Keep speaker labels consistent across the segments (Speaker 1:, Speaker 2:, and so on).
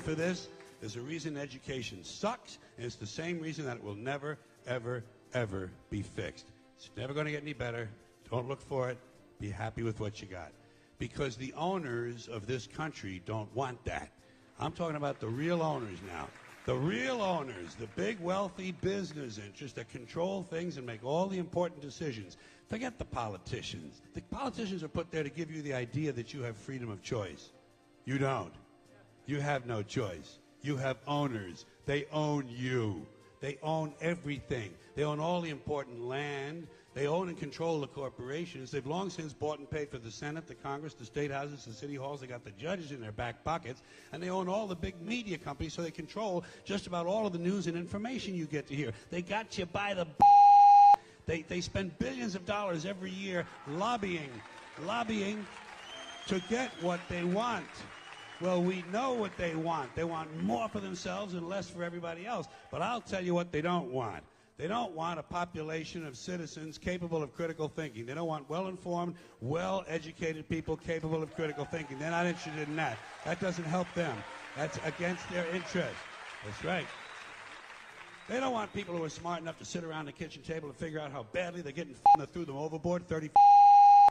Speaker 1: for this. There's a reason education sucks, and it's the same reason that it will never, ever, ever be fixed. It's never going to get any better. Don't look for it. Be happy with what you got. Because the owners of this country don't want that. I'm talking about the real owners now. The real owners, the big wealthy business interests that control things and make all the important decisions. Forget the politicians. The politicians are put there to give you the idea that you have freedom of choice. You don't. You have no choice. You have owners. They own you. They own everything. They own all the important land. They own and control the corporations. They've long since bought and paid for the Senate, the Congress, the state houses, the city halls. They got the judges in their back pockets. And they own all the big media companies, so they control just about all of the news and information you get to hear. They got you by the They spend billions of dollars every year lobbying to get what they want. Well, we know what they want. They want more for themselves and less for everybody else. But I'll tell you what they don't want. They don't want a population of citizens capable of critical thinking. They don't want well-informed, well-educated people capable of critical thinking. They're not interested in that. That doesn't help them. That's against their interest. That's right. They don't want people who are smart enough to sit around the kitchen table and figure out how badly they're getting that threw them overboard 30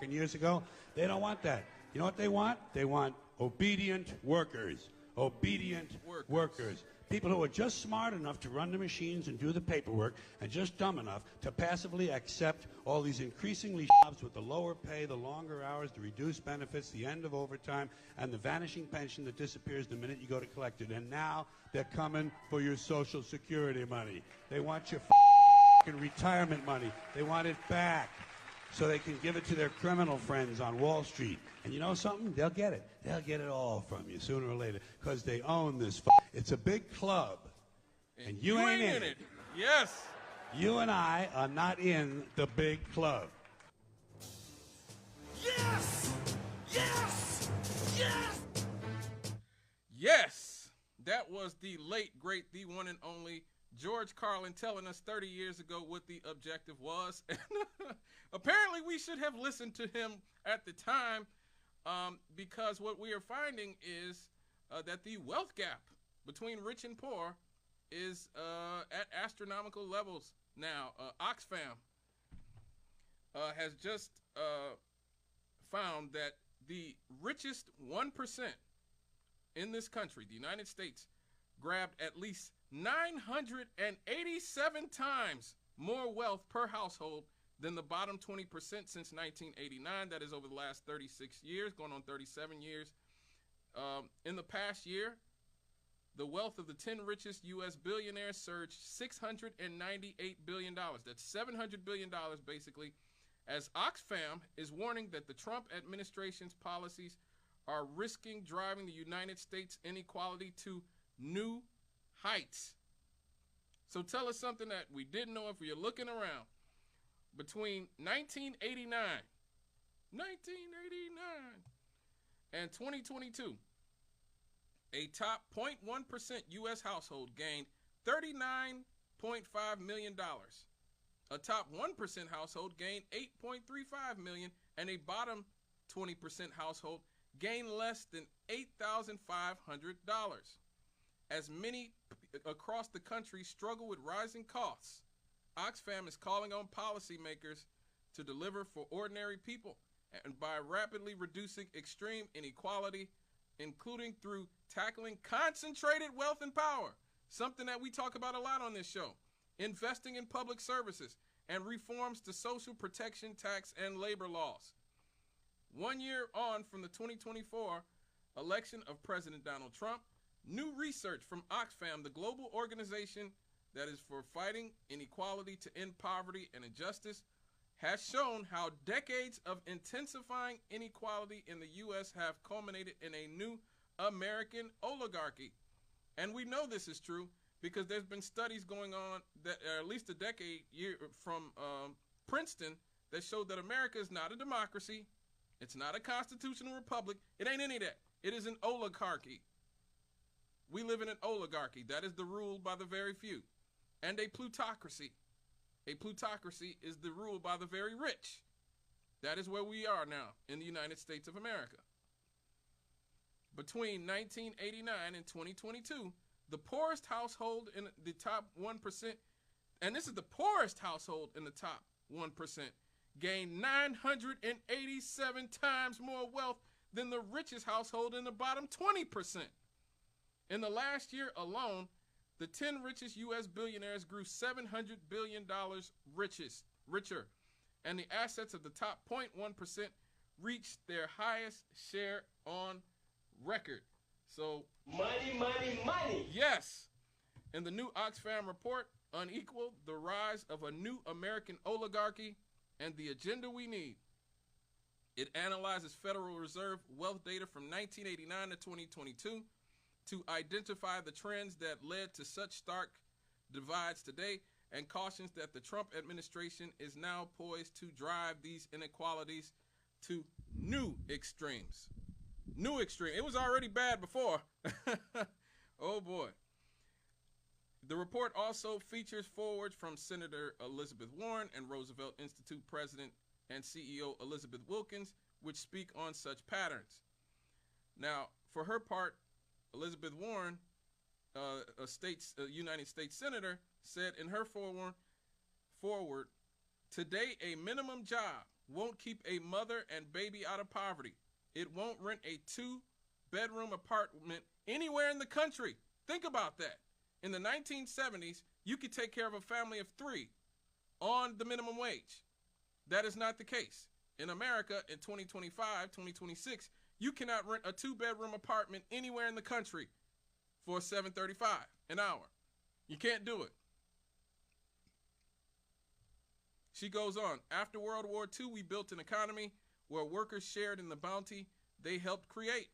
Speaker 1: years ago. They don't want that. You know what they want? They want obedient workers. Obedient workers. People who are just smart enough to run the machines and do the paperwork and just dumb enough to passively accept all these increasingly jobs with the lower pay, the longer hours, the reduced benefits, the end of overtime, and the vanishing pension that disappears the minute you go to collect it. And now they're coming for your Social Security money. They want your retirement money. They want it back so they can give it to their criminal friends on Wall Street. And you know something? They'll get it. They'll get it all from you sooner or later because they own this. It's a big club, and you ain't in it.
Speaker 2: Yes.
Speaker 1: You and I are not in the big club.
Speaker 2: Yes! Yes! Yes! Yes! That was the late, great, the one and only George Carlin telling us 30 years ago what the objective was. Apparently, we should have listened to him at the time because what we are finding is that the wealth gap between rich and poor is at astronomical levels now. Oxfam has just found that the richest 1% in this country, the United States, grabbed at least 987 times more wealth per household than the bottom 20% since 1989. That is over the last 36 years, going on 37 years. In the past year, the wealth of the 10 richest U.S. billionaires surged $698 billion. That's $700 billion, basically, as Oxfam is warning that the Trump administration's policies are risking driving the United States inequality to new heights. So tell us something that we didn't know if you're looking around. Between 1989 and 2022, a top 0.1% U.S. household gained $39.5 million. A top 1% household gained $8.35 million, and a bottom 20% household gained less than $8,500. As many across the country struggle with rising costs, Oxfam is calling on policymakers to deliver for ordinary people and by rapidly reducing extreme inequality, including through tackling concentrated wealth and power, something that we talk about a lot on this show, investing in public services, and reforms to social protection, tax, and labor laws. 1 year on from the 2024 election of President Donald Trump, new research from Oxfam, the global organization that is for fighting inequality to end poverty and injustice, has shown how decades of intensifying inequality in the U.S. have culminated in a new American oligarchy. And we know this is true because there's been studies going on that are at least a decade from Princeton that showed that America is not a democracy. It's not a constitutional republic. It ain't any of that. It is an oligarchy. We live in an oligarchy. That is the rule by the very few. And a plutocracy. A plutocracy is the rule by the very rich. That is where we are now in the United States of America. between 1989 and 2022, the poorest household in the top 1%, and this is the poorest household in the top 1%, gained 987 times more wealth than the richest household in the bottom 20%. In the last year alone, the 10 richest U.S. billionaires grew $700 billion richer, and the assets of the top 0.1% reached their highest share on record. So,
Speaker 3: money, money, money.
Speaker 2: Yes. In the new Oxfam report, Unequal, the Rise of a New American Oligarchy and the Agenda We Need, it analyzes Federal Reserve wealth data from 1989 to 2022 to identify the trends that led to such stark divides today, and cautions that the Trump administration is now poised to drive these inequalities to new extremes. New extreme. It was already bad before. Oh boy. The report also features forwards from Senator Elizabeth Warren and Roosevelt Institute President and CEO Elizabeth Wilkins, which speak on such patterns. Now, for her part, Elizabeth Warren, a United States Senator, said in her forward, today a minimum job won't keep a mother and baby out of poverty. It won't rent a 2-bedroom apartment anywhere in the country. Think about that. In the 1970s, you could take care of a family of 3 on the minimum wage. That is not the case. In America, in 2025, 2026, you cannot rent a 2-bedroom apartment anywhere in the country for $7.35 an hour. You can't do it. She goes on, after World War II, we built an economy where workers shared in the bounty they helped create.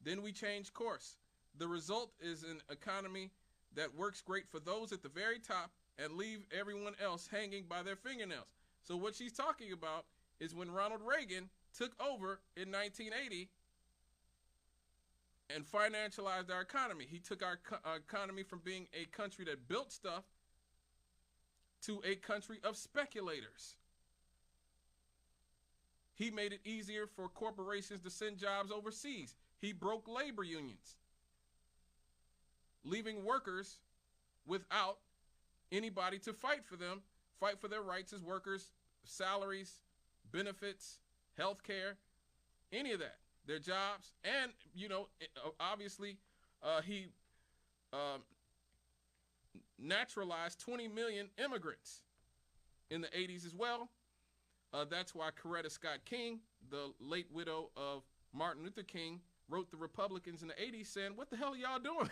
Speaker 2: Then we changed course. The result is an economy that works great for those at the very top and leave everyone else hanging by their fingernails. So what she's talking about is when Ronald Reagan took over in 1980 and financialized our economy. He took our economy from being a country that built stuff to a country of speculators. He made it easier for corporations to send jobs overseas. He broke labor unions, leaving workers without anybody to fight for them, fight for their rights as workers, salaries, benefits, health care, any of that, their jobs. And, obviously, he naturalized 20 million immigrants in the 80s as well. That's why Coretta Scott King, the late widow of Martin Luther King, wrote the Republicans in the 80s saying, what the hell are y'all doing?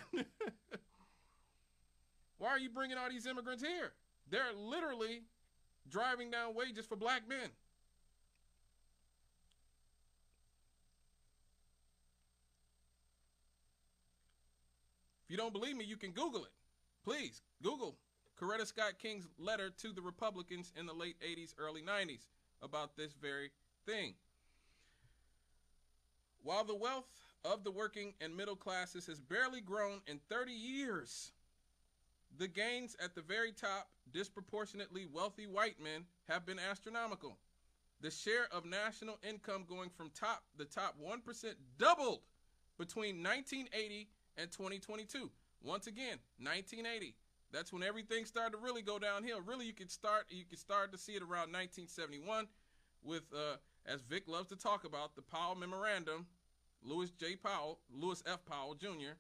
Speaker 2: Why are you bringing all these immigrants here? They're literally driving down wages for black men. If you don't believe me, you can Google it. Please, Google Coretta Scott King's letter to the Republicans in the late 80s, early 90s about this very thing. While the wealth of the working and middle classes has barely grown in 30 years, the gains at the very top, disproportionately wealthy white men, have been astronomical. The share of national income going from the top 1% doubled between 1980 and 2022. Once again, 1980. That's when everything started to really go downhill. Really, you could start to see it around 1971 with, as Vic loves to talk about, the Powell Memorandum, Lewis F. Powell Jr.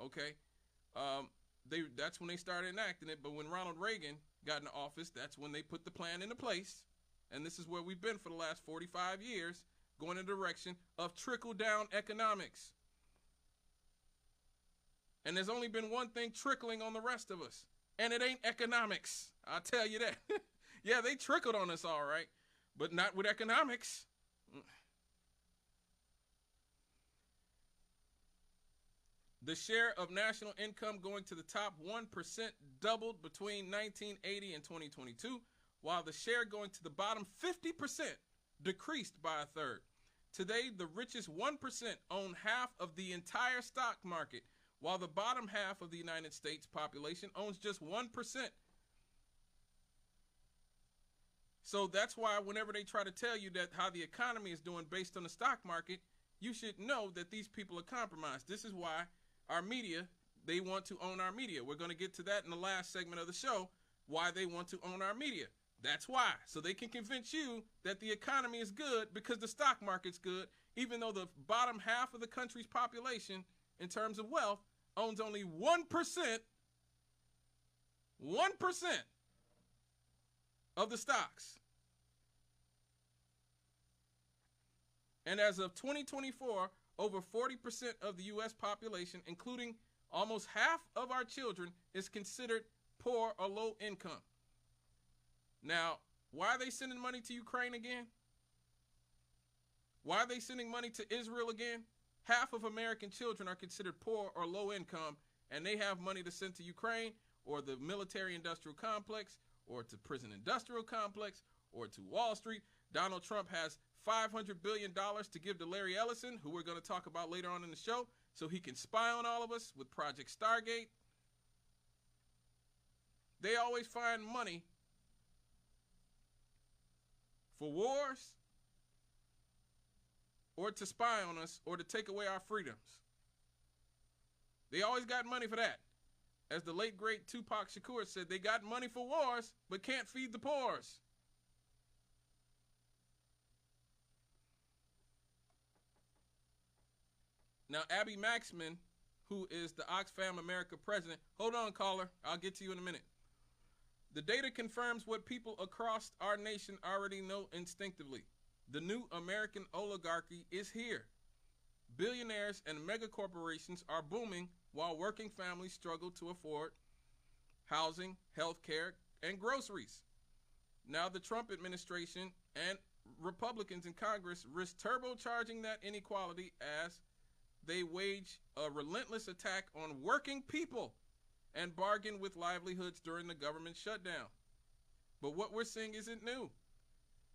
Speaker 2: Okay, that's when they started enacting it. But when Ronald Reagan got into office, that's when they put the plan into place. And this is where we've been for the last 45 years, going in the direction of trickle-down economics. And there's only been one thing trickling on the rest of us, and it ain't economics. I'll tell you that. Yeah, they trickled on us all right, but not with economics. The share of national income going to the top 1% doubled between 1980 and 2022, while the share going to the bottom 50% decreased by a third. Today, the richest 1% own half of the entire stock market, while the bottom half of the United States population owns just 1%. So that's why whenever they try to tell you that how the economy is doing based on the stock market, you should know that these people are compromised. This is why our media, they want to own our media. We're going to get to that in the last segment of the show, why they want to own our media. That's why. So they can convince you that the economy is good because the stock market's good, even though the bottom half of the country's population, in terms of wealth, owns only 1% of the stocks. And as of 2024, over 40% of the U.S. population, including almost half of our children, is considered poor or low income. Now, why are they sending money to Ukraine again? Why are they sending money to Israel again? Half of American children are considered poor or low income, and they have money to send to Ukraine or the military-industrial complex or to prison-industrial complex or to Wall Street. Donald Trump has $500 billion to give to Larry Ellison, who we're going to talk about later on in the show, so he can spy on all of us with Project Stargate. They always find money for wars or to spy on us or to take away our freedoms. They always got money for that. As the late, great Tupac Shakur said, they got money for wars but can't feed the poor. Now, Abby Maxman, who is the Oxfam America president, hold on, caller, I'll get to you in a minute. The data confirms what people across our nation already know instinctively. The new American oligarchy is here. Billionaires and megacorporations are booming while working families struggle to afford housing, health care, and groceries. Now the Trump administration and Republicans in Congress risk turbocharging that inequality as they wage a relentless attack on working people and bargain with livelihoods during the government shutdown. But what we're seeing isn't new.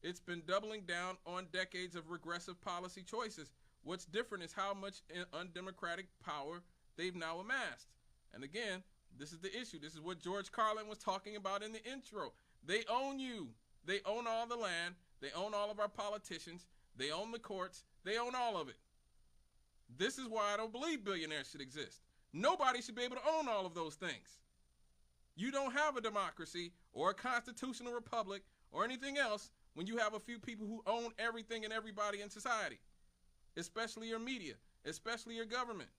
Speaker 2: It's been doubling down on decades of regressive policy choices. What's different is how much undemocratic power they've now amassed. And again, this is the issue. This is what George Carlin was talking about in the intro. They own you. They own all the land. They own all of our politicians. They own the courts. They own all of it. This is why I don't believe billionaires should exist. Nobody should be able to own all of those things. You don't have a democracy or a constitutional republic or anything else when you have a few people who own everything and everybody in society, especially your media, especially your government,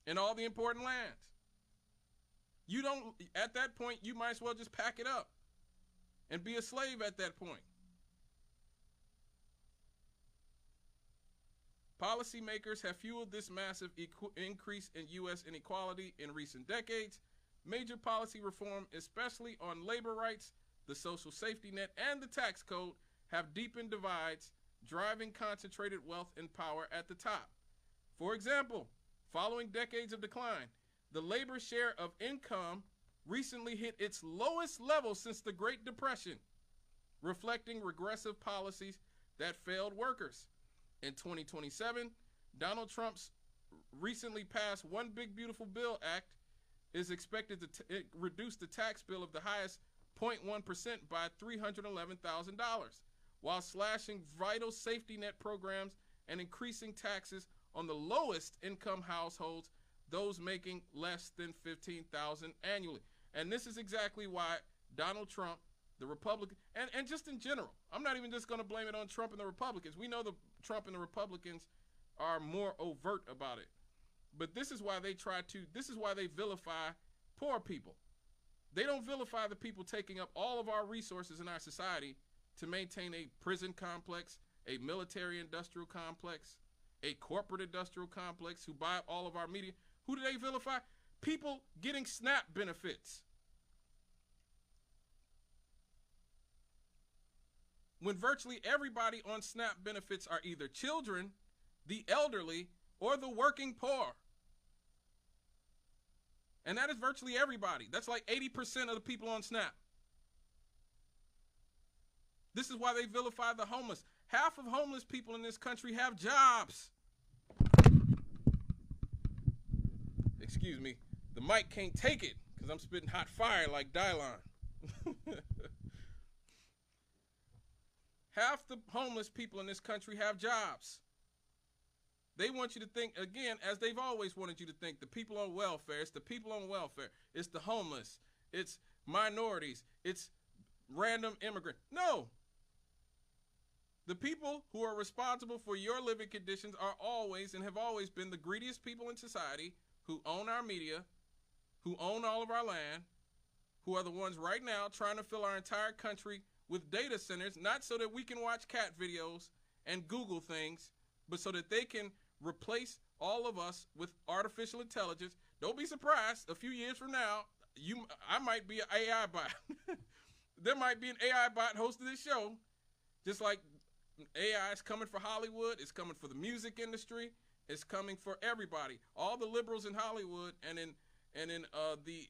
Speaker 2: and all the important lands. You don't, at that point, you might as well just pack it up and be a slave at that point. Policymakers have fueled this massive increase in U.S. inequality in recent decades. Major policy reform, especially on labor rights, the social safety net, and the tax code, have deepened divides, driving concentrated wealth and power at the top. For example, following decades of decline, the labor share of income recently hit its lowest level since the Great Depression, reflecting regressive policies that failed workers. In 2027, Donald Trump's recently passed One Big Beautiful Bill Act is expected to reduce the tax bill of the highest 0.1% by $311,000, while slashing vital safety net programs and increasing taxes on the lowest income households, those making less than $15,000 annually. And this is exactly why Donald Trump, the Republican, and just in general, I'm not even just going to blame it on Trump and the Republicans. We know the Trump and the Republicans are more overt about it. But this is why they vilify poor people. They don't vilify the people taking up all of our resources in our society to maintain a prison complex, a military industrial complex, a corporate industrial complex who buy up all of our media. Who do they vilify? People getting SNAP benefits. When virtually everybody on SNAP benefits are either children, the elderly, or the working poor. And that is virtually everybody. That's like 80% of the people on SNAP. This is why they vilify the homeless. Half of homeless people in this country have jobs. Excuse me, the mic can't take it because I'm spitting hot fire like Dylon. Half the homeless people in this country have jobs. They want you to think, again, as they've always wanted you to think, the people on welfare, it's the people on welfare, it's the homeless, it's minorities, it's random immigrants. No. The people who are responsible for your living conditions are always and have always been the greediest people in society, who own our media, who own all of our land, who are the ones right now trying to fill our entire country with data centers, not so that we can watch cat videos and Google things, but so that they can replace all of us with artificial intelligence. Don't be surprised, a few years from now, I might be an AI bot. There might be an AI bot hosting this show, just like AI is coming for Hollywood, it's coming for the music industry, it's coming for everybody. All the liberals in Hollywood and in the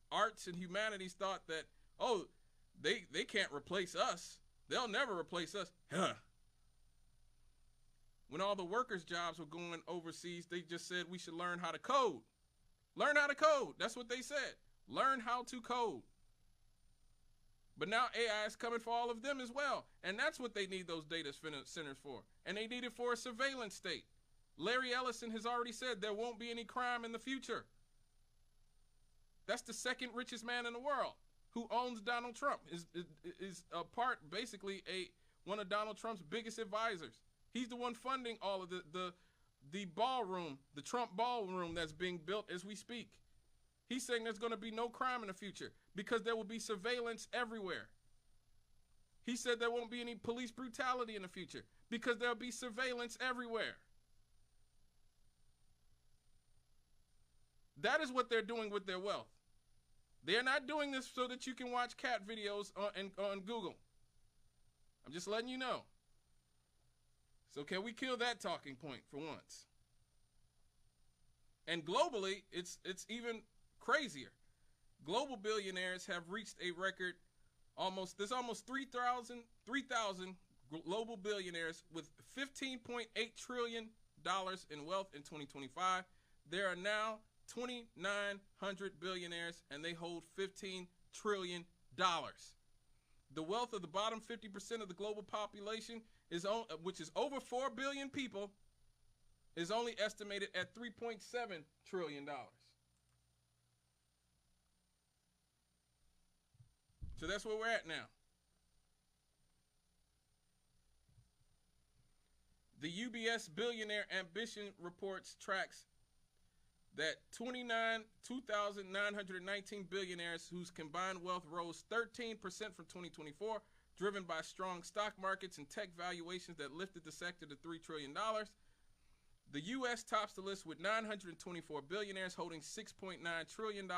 Speaker 2: arts and humanities thought that, oh, they can't replace us. They'll never replace us. Huh. When all the workers' jobs were going overseas, they just said we should learn how to code. Learn how to code. That's what they said. Learn how to code. But now AI is coming for all of them as well. And that's what they need those data centers for. And they need it for a surveillance state. Larry Ellison has already said there won't be any crime in the future. That's the second richest man in the world who owns Donald Trump, is a part, basically, one of Donald Trump's biggest advisors. He's the one funding all of the ballroom, the Trump ballroom that's being built as we speak. He's saying there's going to be no crime in the future because there will be surveillance everywhere. He said there won't be any police brutality in the future because there'll be surveillance everywhere. That is what they're doing with their wealth. They're not doing this so that you can watch cat videos on Google. I'm just letting you know. So can we kill that talking point for once? And globally, it's even crazier. Global billionaires have reached a record. There's almost 3,000 global billionaires with $15.8 trillion in wealth in 2025. There are now 2,900 billionaires, and they hold $15 trillion. The wealth of the bottom 50% of the global population, which is over 4 billion people, is only estimated at $3.7 trillion. So that's where we're at now. The UBS Billionaire Ambition Reports tracks that 2,919 billionaires whose combined wealth rose 13% from 2024, driven by strong stock markets and tech valuations that lifted the sector to $3 trillion. The U.S. tops the list with 924 billionaires holding $6.9 trillion,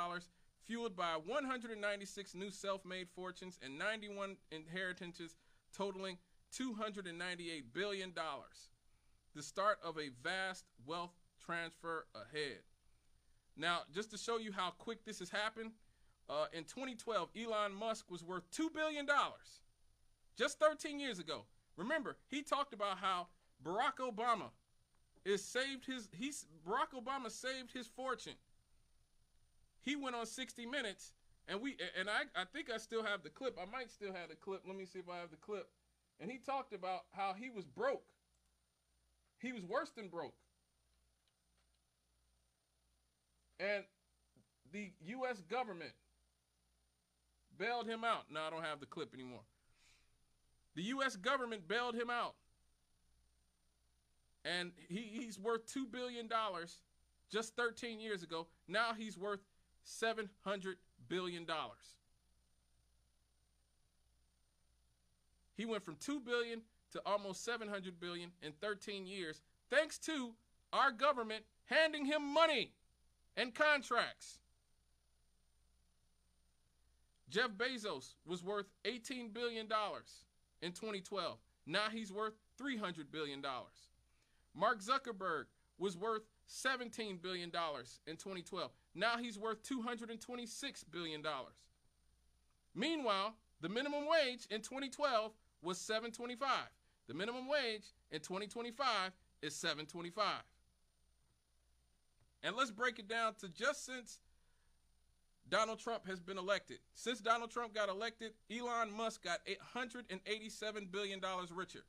Speaker 2: fueled by 196 new self-made fortunes and 91 inheritances totaling $298 billion. The start of a vast wealth transfer ahead. Now, just to show you how quick this has happened, in 2012, Elon Musk was worth $2 billion. Just 13 years ago. Remember, he talked about how Barack Obama saved his fortune. He went on 60 Minutes, and I think I still have the clip. I might still have the clip. Let me see if I have the clip. And he talked about how he was broke. He was worse than broke. And the U.S. government bailed him out. No, I don't have the clip anymore. The U.S. government bailed him out. And he's worth $2 billion just 13 years ago. Now he's worth $700 billion. He went from $2 billion to almost $700 billion in 13 years, thanks to our government handing him money and contracts. Jeff Bezos was worth $18 billion in 2012. Now he's worth $300 billion. Mark Zuckerberg was worth $17 billion in 2012. Now he's worth $226 billion. Meanwhile, the minimum wage in 2012 was $7.25. The minimum wage in 2025 is $7.25. And let's break it down to just since Donald Trump has been elected. Since Donald Trump got elected, Elon Musk got $187 billion richer.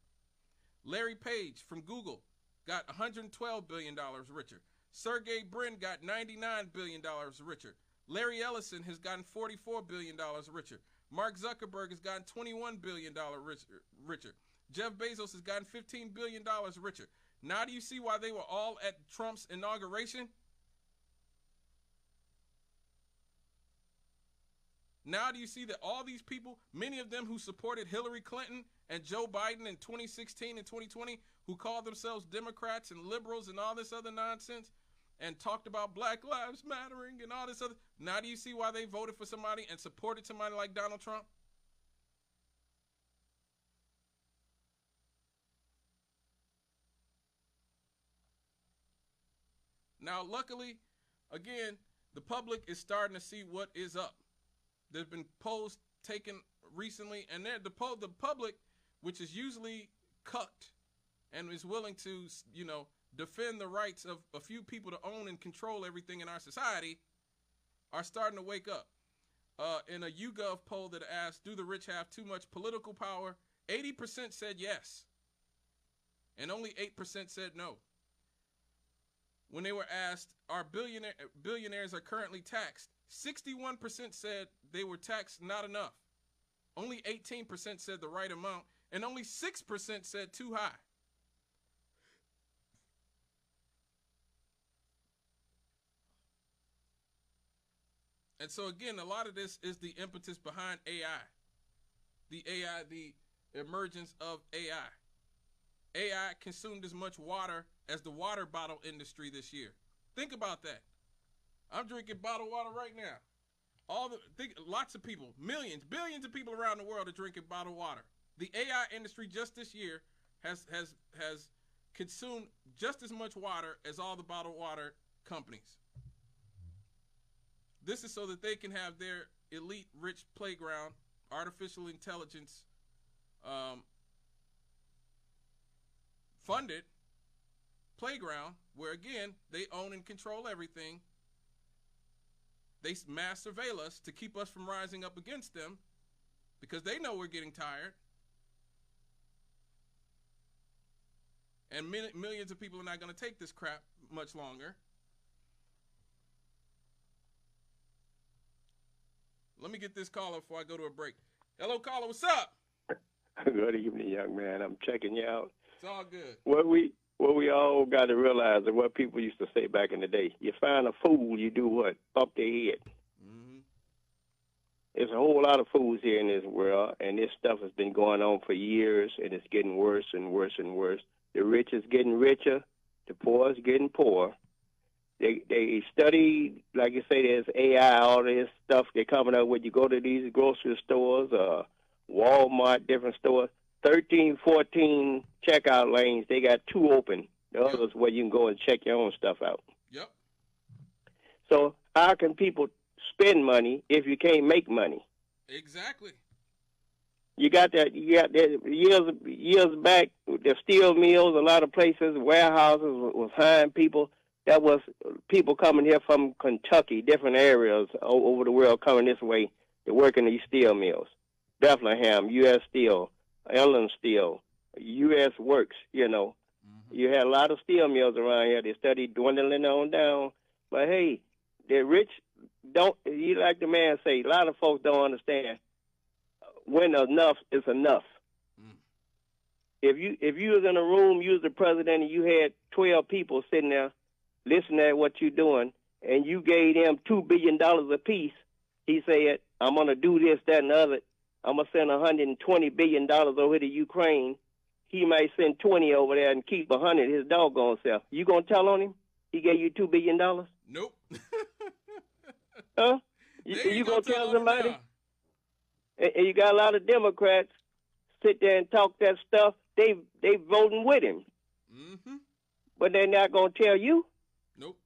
Speaker 2: Larry Page from Google got $112 billion richer. Sergey Brin got $99 billion richer. Larry Ellison has gotten $44 billion richer. Mark Zuckerberg has gotten $21 billion richer. Jeff Bezos has gotten $15 billion richer. Now do you see why they were all at Trump's inauguration? Now do you see that all these people, many of them who supported Hillary Clinton and Joe Biden in 2016 and 2020, who called themselves Democrats and liberals and all this other nonsense, and talked about Black Lives Mattering and all this other, now do you see why they voted for somebody and supported somebody like Donald Trump? Now, luckily, again, the public is starting to see what is up. There's been polls taken recently, and the public, which is usually cucked and is willing to, defend the rights of a few people to own and control everything in our society, are starting to wake up. In a YouGov poll that asked, do the rich have too much political power? 80% said yes, and only 8% said no. When they were asked, are billionaires are currently taxed, 61% said they were taxed not enough. Only 18% said the right amount, and only 6% said too high. And so again, a lot of this is the impetus behind AI. The emergence of AI. AI consumed as much water as the water bottle industry this year. Think about that. I'm drinking bottled water right now. Lots of people, millions, billions of people around the world are drinking bottled water. The AI industry just this year has consumed just as much water as all the bottled water companies. This is so that they can have their elite rich playground, artificial intelligence funded playground where, again, they own and control everything. They mass surveil us to keep us from rising up against them because they know we're getting tired. And millions of people are not going to take this crap much longer. Let me get this caller before I go to a break. Hello, caller. What's up?
Speaker 4: Good evening, young man. I'm checking you out.
Speaker 2: It's all good.
Speaker 4: What we all got to realize is what people used to say back in the day. You find a fool, you do what? Bump their head.
Speaker 2: Mm-hmm.
Speaker 4: There's a whole lot of fools here in this world, and this stuff has been going on for years, and it's getting worse and worse and worse. The rich is getting richer. The poor is getting poorer. They study, like you say, there's AI, all this stuff they're coming up with. You go to these grocery stores, Walmart, different stores, 13, 14 checkout lanes. They got 2 open. The others where you can go and check your own stuff out.
Speaker 2: Yep.
Speaker 4: So how can people spend money if you can't make money?
Speaker 2: Exactly.
Speaker 4: You got that years back, the steel mills, a lot of places, warehouses was hiring people. That was people coming here from Kentucky, different areas over the world coming this way to work in these steel mills. Bethlehem, U.S. Steel, Ellen Steel, U.S. Works, Mm-hmm. You had a lot of steel mills around here. They started dwindling on down. But, hey, the rich don't, you like the man say, a lot of folks don't understand when enough is enough. Mm. If you was in a room, you was the president, and you had 12 people sitting there listening at what you're doing, and you gave them $2 billion apiece, he said, I'm going to do this, that, and the other. I'm going to send $120 billion over to Ukraine. He might send 20 over there and keep 100 his doggone self. You going to tell on him? He gave you $2 billion?
Speaker 2: Nope.
Speaker 4: Huh? You going to tell somebody? And you got a lot of Democrats sit there and talk that stuff. They voting with him.
Speaker 2: Mm-hmm.
Speaker 4: But they're not going to tell you.
Speaker 2: Nope.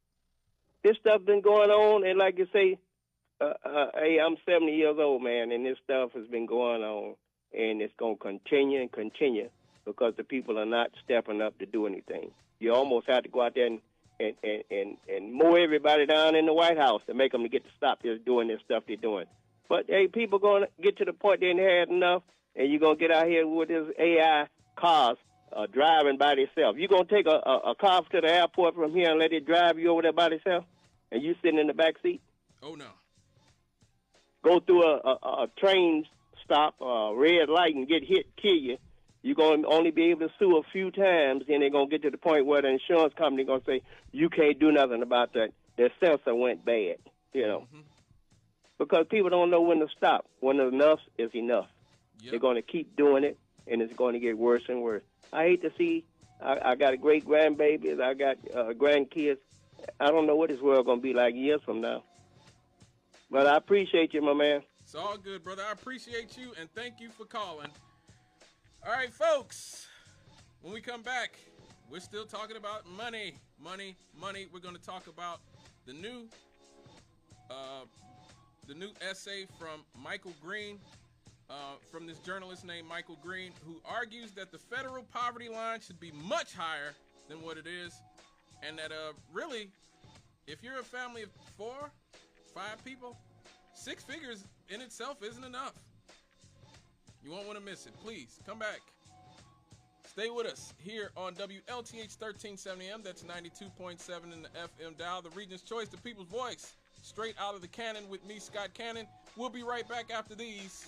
Speaker 4: This stuff been going on, and like you say, hey, I'm 70 years old, man, and this stuff has been going on, and it's going to continue and continue because the people are not stepping up to do anything. You almost have to go out there and mow everybody down in the White House to make them to get to stop just doing this stuff they're doing. But, hey, people going to get to the point they ain't had enough, and you're going to get out here with this AI cars, driving by themselves. You gonna take a car to the airport from here and let it drive you over there by itself, and you sitting in the back seat?
Speaker 2: Oh no.
Speaker 4: Go through a train stop, red light, and get hit, kill you. You're going to only be able to sue a few times, and they're going to get to the point where the insurance company going to say, you can't do nothing about that. Their sensor went bad, you know.
Speaker 2: Mm-hmm.
Speaker 4: Because people don't know when to stop. When enough is enough.
Speaker 2: Yep.
Speaker 4: They're going to keep doing it, and it's going to get worse and worse. I hate to see, I got great-grandbabies, I got grandkids. I don't know what this world going to be like years from now. But I appreciate you, my man.
Speaker 2: It's all good, brother. I appreciate you, and thank you for calling. All right, folks, when we come back, we're still talking about money. We're going to talk about the new essay from Michael Green, from this journalist named Michael Green, who argues that the federal poverty line should be much higher than what it is, and that really, if you're a family of 4, 5 people, 6 figures in itself isn't enough. You won't want to miss it. Please come back. Stay with us here on WLTH 1370M. That's 92.7 in the FM dial. The region's choice, the people's voice. Straight out of the cannon with me, Scott Cannon. We'll be right back after these.